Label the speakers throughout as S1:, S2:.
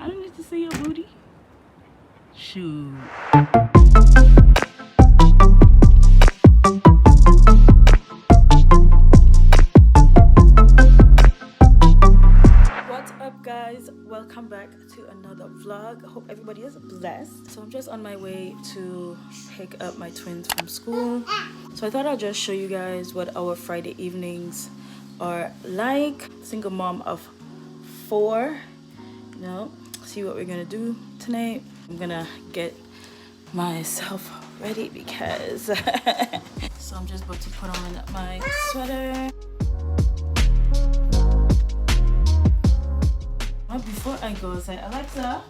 S1: I don't need to see your booty. Shoot. What's up, guys? Welcome back to another vlog. I hope everybody is blessed. So I'm just on my way to pick up my twins from school. So I thought I'll just show you guys what our Friday evenings are like. Single mom of 4. You know, see what we're gonna do tonight. I'm gonna get myself ready because so I'm just about to put on my sweater. But before I go outside, Alexa,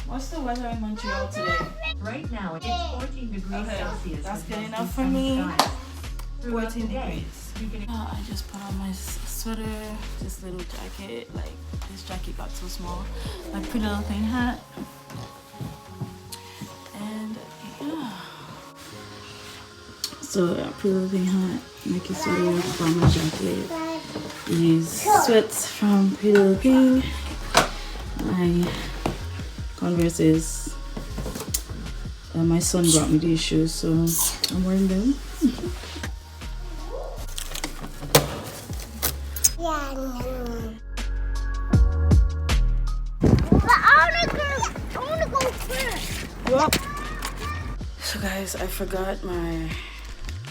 S1: what's the weather in Montreal today?
S2: Right now it's 14 degrees Celsius.
S1: That's good enough for me. 14 degrees. I just put on my sweater, this little jacket. Like, this jacket got so small. My pretty little thing hat. And yeah. So yeah, pretty little thing hat, Nike sweater, bomber jacket. These sweats from Pretty Little Thing. My Converses. My son brought me these shoes, so I'm wearing them. So guys, I forgot my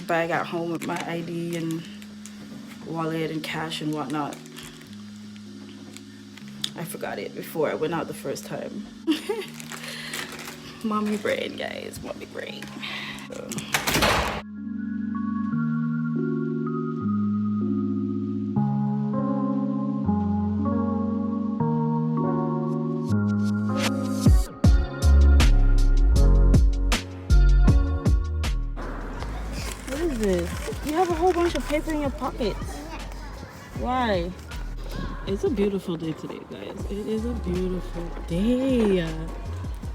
S1: bag at home with my ID and wallet and cash and whatnot. I forgot it before I went out the first time. Mommy brain, guys, mommy brain. So. What is this? You have a whole bunch of paper in your pockets. Why? It's a beautiful day today, guys. It is a beautiful day.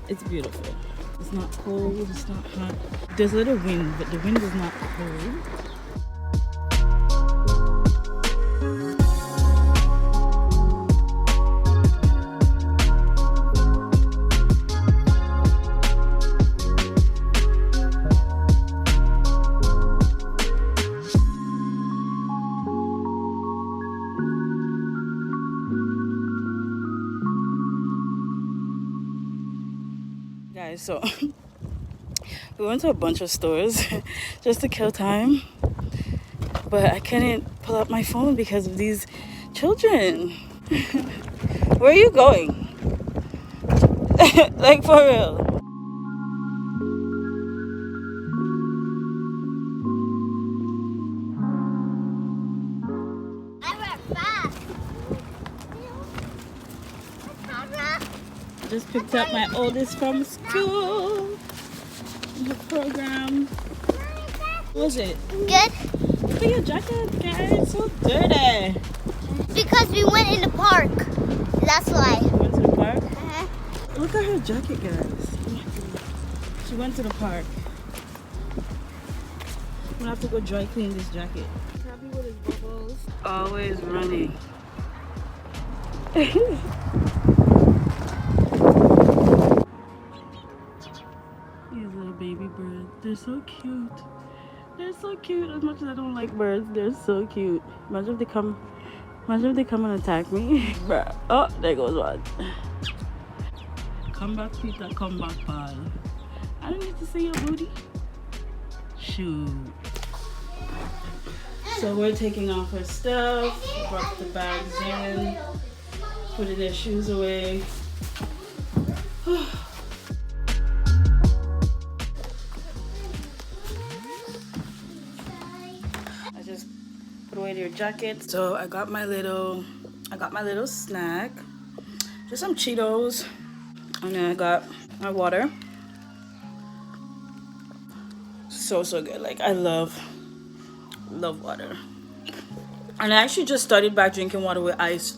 S1: It's beautiful. It's not cold, it's not hot. There's a little wind, but the wind is not cold. Guys, so we went to a bunch of stores just to kill time, but I couldn't pull up my phone because of these children. Where are you going? Like, for real. Just picked up my oldest from school. The program. What was it?
S3: Good.
S1: Look at your jacket, guys. It's so dirty.
S3: Because we went in the park. That's why.
S1: Went to the park? Look at her jacket, guys. She went to the park. I'm gonna have to go dry clean this jacket. Happy with his bubbles. Always running. Baby birds, they're so cute. They're so cute. As much as I don't like birds, they're so cute. Imagine if they come and attack me. Bruh. Oh, there goes one. Come back, Peter. Come back, Paul. I don't need to see your booty. Shoot. So we're taking off her stuff. Brought the bags in. Putting their shoes away. Put away your jacket. So I got my little snack, just some Cheetos, and then I got my water. So good. Like, I love water. And I actually just started back drinking water with ice.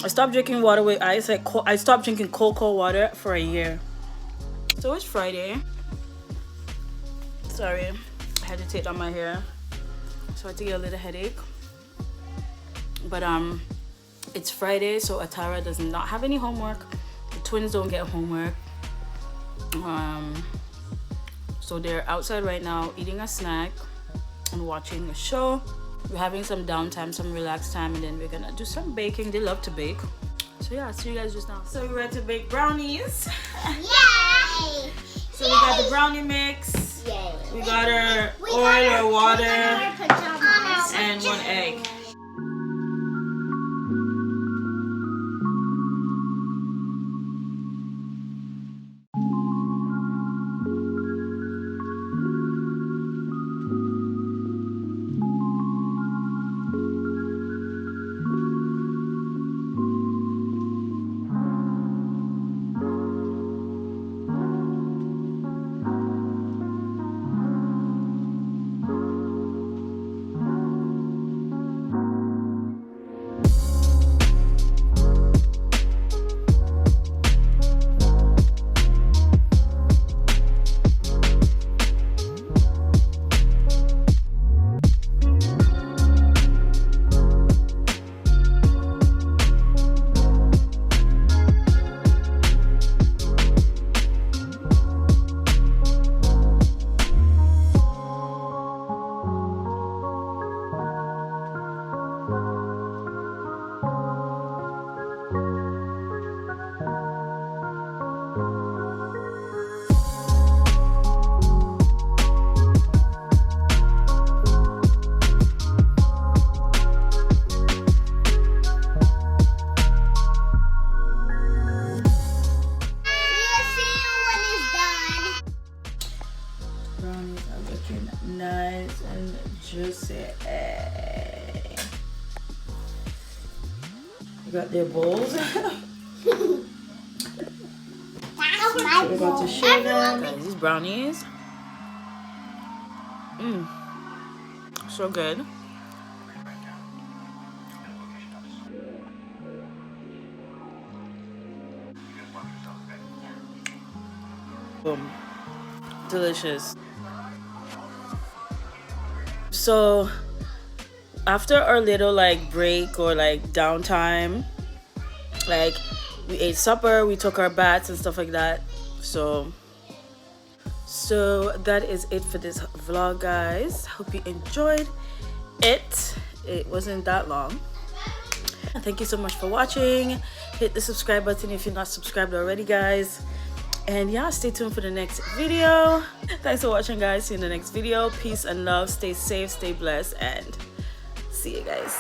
S1: I stopped drinking water with ice. I stopped drinking cold water for a year. So it's Friday. Sorry, I had to take down my hair, so I had to get a little headache. But it's Friday, so Atara does not have any homework. twins don't get homework. So they're outside right now eating a snack and watching a show. We're having some downtime, some relaxed time, and then we're gonna do some baking. They love to bake. So yeah, I'll see you guys just now. So we're ready to bake brownies.
S3: Yay!
S1: So we got the brownie mix.
S3: Yay.
S1: We got our oil or water
S3: Pajamas.
S1: and 1 egg. Brownies are looking nice and juicy. We got their bowls. We're about to share them. Guys, these brownies. So good. Boom. Delicious. So after our little like break or like downtime, like we ate supper, we took our baths and stuff like that. So that is it for this vlog, guys. Hope you enjoyed it. It wasn't that long. Thank you so much for watching. Hit the subscribe button if you're not subscribed already, guys. And yeah, stay tuned for the next video. Thanks for watching, guys. See you in the next video. Peace and love. Stay safe, stay blessed, and see you guys.